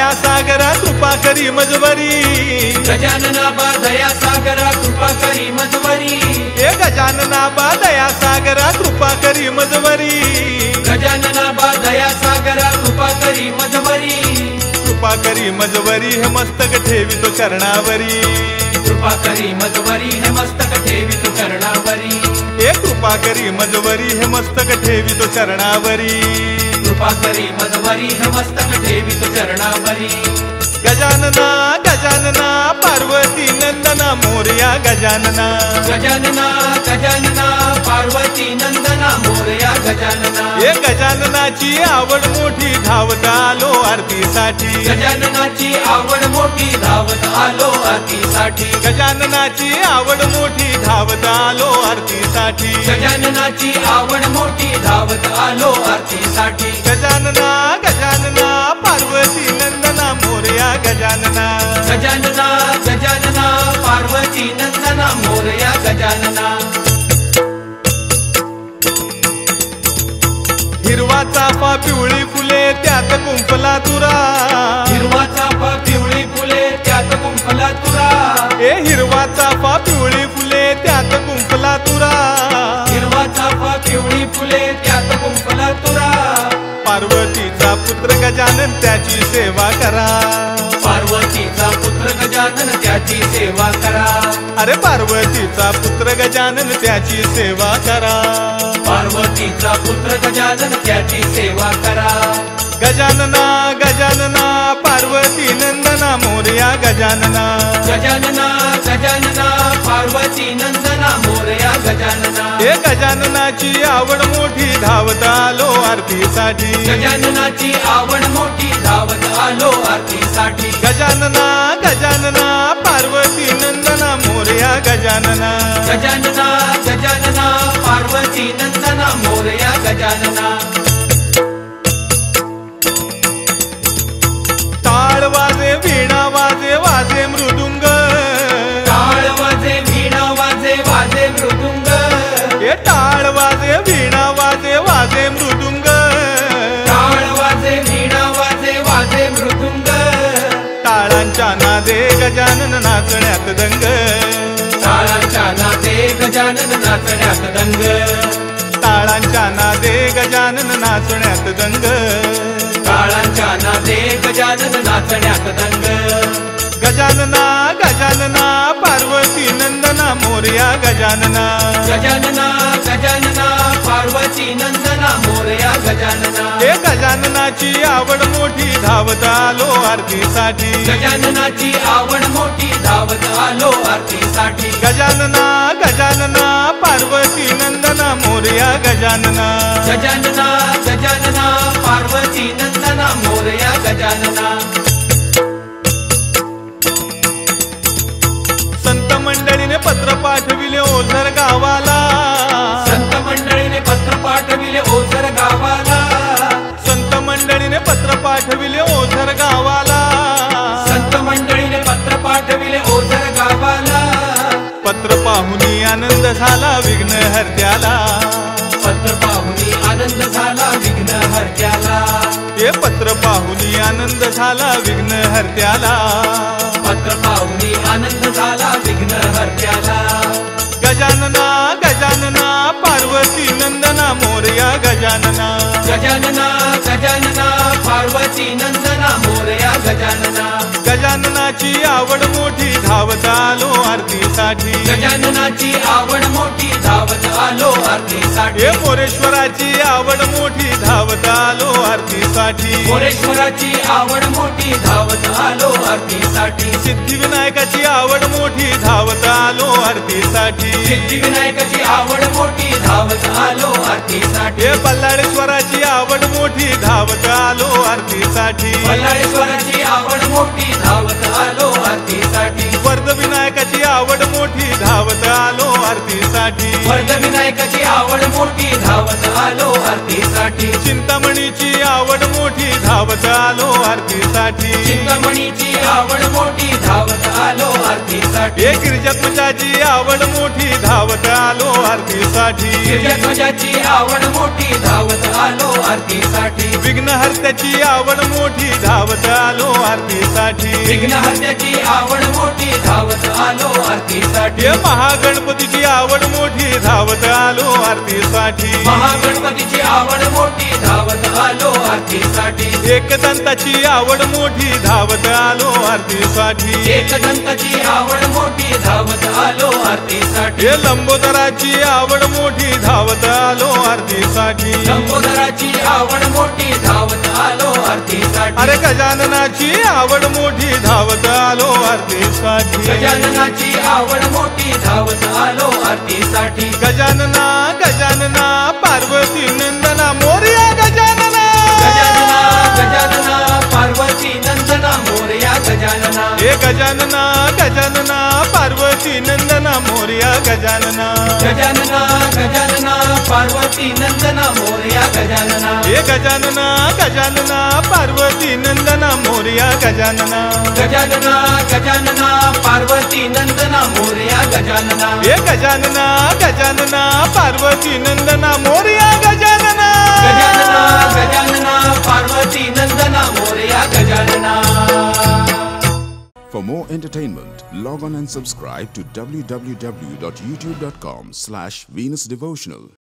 दया सागरा कृपा करी मजवरी गजानना बा दया सागरा कृपा करी मजवरी हे गजानना बा दया सागरा कृपा करी मजवरी गजानना बा दया सागरा कृपा करी मजवरी कृपा करी मजवरी हे मस्तक ठेवितो चरणावरी कृपा करी मजवरी हे मस्तक ठेवितो चरणावरी हे कृपा करी मजवरी हे मस्तक ठेवितो चरणावरी कृपा करी मजवरी हे मस्तक ठेवितो चरणावरी गजानना गजानना पार्वती नंदना मोरया गजानना गजानना गजानना पार्वती नंदना मोरया गजानना हे गजाननाची आवड मोठी धावत आलो आरतीसाठी गजाननाची आवड मोठी धावत आलो आरतीसाठी गजाननाची आवड मोठी धावत आलो आरतीसाठी गजाननाची आवड मोठी धावत आलो आरतीसाठी गजानना गजानना पार्वती नंदना मोरया गजानना गजानना गजानना पार्वती नंदना मोरया गजानना हिरवा चाफा पिवळी फुले त्यात कुंपला तुरा हिरवा चाफा पिवळी फुले त्यात कुंपला तुरा ए हिरवा चाफा पिवळी फुले त्यात कुंपला तुरा हिरवा चाफा पिवळी फुले त्यात कुंपला तुरा पार्वतीचा पुत्र गजानन त्याची सेवा करा पार्वतीचा पुत्र गजानन त्याची सेवा करा अरे पार्वतीचा पुत्र गजानन त्याची सेवा करा पार्वतीचा पुत्र गजानन त्याची सेवा करा गजानना गजानना पार्वती नंदना मोरया गजानना गजानना गजानना पार्वती नंदना मोरया गजानना हे गजाननाची आवड मोठी धावत आलो आरतीसाठी गजाननाची आवड मोठी धावत आलो आरतीसाठी गजानना गजानना पार्वती नंदना मोरया गजानना गजानना गजानना पार्वती नंदना मोरया गजानना टाळ वाजे वीणा वाजे वाजे मृदुंग टाळ वाजे वीणा वाजे वाजे मृदुंग हे टाळ वाजे वीणा वाजे वाजे मृदुंग टाळ वाजे वीणा वाजे वाजे मृदुंग टाळांच्या नादे गजानन नाचण्यात दंग टाळांच्या नादे गजानन नाचण्यात दंग टाळांच्या नादे गजानन नाचण्यात दंग टाळांच्या नादे गजानन नाचण्यात दंग गजानना गजानना पार्वती नंदना मोरया गजानना गजानना गजानना पार्वती नंदना मोरया गजानना हे गजाननाची आवड मोठी धावत आलो आरतीसाठी गजाननाची आवड मोठी धावत आलो आरतीसाठी गजानना गजानना पार्वती नंदना मोरया गजानना गजानना गजानना पार्वती नंदना मोरया गजानना संत मंडळीने पत्र पाठविले ओझर गावाला संत मंडळीने पत्र पाठविले ओझर गावाला संत मंडळीने पत्र पाठविले ओझर गावाला संत मंडळीने पत्र पाठविले ओझर गावाला पत्र पाहुनी आनंद झाला विघ्न हरत्याला पत्र पाहुनी आनंद झाला विघ्न हरत्याला हे पत्र पाहुनी आनंद झाला विघ्न हरत्याला पत्र पाहुनी आनंद झाला विघ्न हरत्याला गजानना गजानना पार्वती नंदना मोरया गजानना गजानना गजानना पार्वती नंदना मोरया गजानना गजाननाची आवड मोठी धावत आलो आरतीसाठी गजाननाची आवड मोठी धावत आलो आरतीसाठी हे मोरेश्वराची आवड मोठी धावत आलो आरतीसाठी मोरेश्वराची आवड मोठी धावत आलो आरतीसाठी सिद्धिविनायकाची आवड मोठी धावत आलो आरतीसाठी सिद्धिविनायकाची आवड मोठी धावत आलो आरतीसाठी हे बल्लाळेश्वराची आवड मोठी धावत आलो आरतीसाठी बल्लाळेश्वराची आवड मोठी धावत आलो आरतीसाठी वर्धविनायकाची आवड मोठी धावत आलो आरतीसाठी वर्धविनायकाची आवड मोठी धावत आलो आरतीसाठी चिंतामणीची आवड मोठी धावत आलो आरतीसाठी चिंतामणीची आवड मोठी धावत आलो आरती आरतीसाठी हे गिरिजात्मजाची आवड मोठी धावत आलो आरतीसाठी गिरिजाध्वजाची आवड मोठी धावत आलो आरतीसाठी विघ्नहर्त्याची आवड मोठी धावत आलो आरतीसाठी विघ्नहर्त्याची आवड मोठी धावत आलो आरतीसाठी हे महागणपतीची आवड मोठी धावत आलो आरतीसाठी महागणपतीची आवड मोठी धावत आलो आरतीसाठी एकदंताची आवड मोठी धावत आलो आरतीसाठी एकदंताची आवड मोठी धावत आलो आरतीसाठी हे लंबोदराची आवड मोठी धावत आलो आरतीसाठी लंबोदराची आवड मोठी धावत आलो आरतीसाठी अरे गजाननाची आवड मोठी धावत आलो आरतीसाठी गजाननाची आवड मोठी धावत आलो आरतीसाठी गजानना गजानना पार्वती नंदना मोरया गजानना गजानना गजानना पार्वती नंदना मोरया गजानना हे गजानना गजानना पार्वती नंदना मोरया गजानना गजानना गजानना पार्वती नंदना मोरया गजानना हे गजानना गजानना पार्वती नंदना मोरया गजानना गजानना गजानना पार्वती नंदना मोरया गजानना हे गजानना गजानना पार्वती नंदना मोरया गजानना गजानना गजानना पार्वती नंदना Morya Gajanana. For more entertainment, log on and subscribe to www.youtube.com/Venus Devotional.